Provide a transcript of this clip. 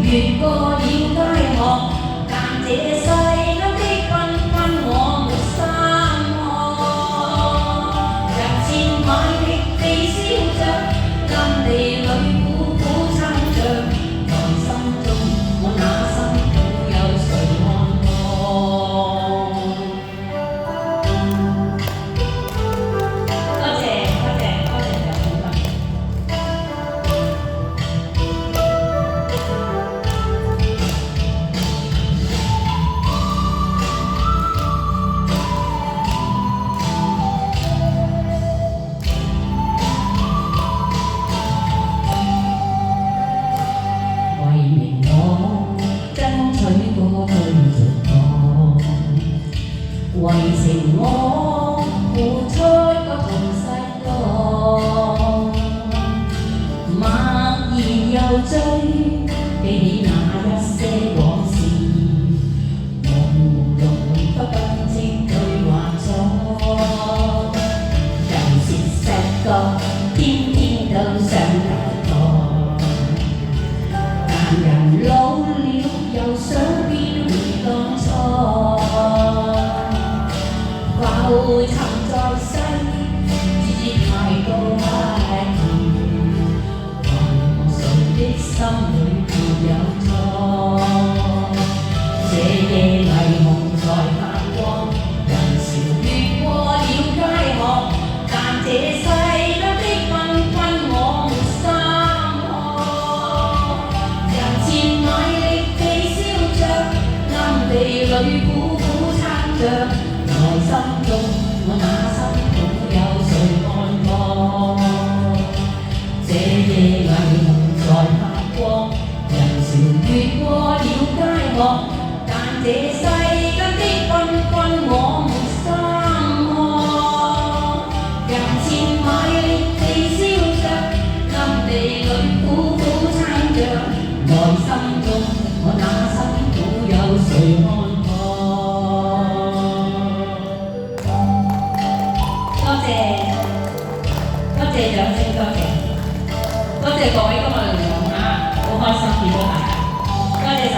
越過了街巷，但這世間的繽紛我沒心看。人前賣力地燒着，暗地裏苦苦撐着，內心中我那辛苦有誰看過？多謝多謝多謝兩位。為情我付出個同世當，默然又追記起那一些往事，朦朧不不清對話咗，又是石角天天都想大個，但人老了又想變回當初。浮沉在世，自知太多不易，還我誰的心裏沒有錯？這夜霓虹在發光，人潮越過了街巷，但這世間的繽紛我沒心看。人前賣力地燒着，暗地裏苦苦撐着。內心中我那辛苦有誰看過？這夜霓虹在發光，人潮越過了街巷，但這世間的繽紛我沒心看。人前賣力地燒着，暗地裏苦苦撐着，內心中我那辛苦有誰看？多謝掌聲，多謝各位今日嚟講嚇，好開心見到大家，多謝晒。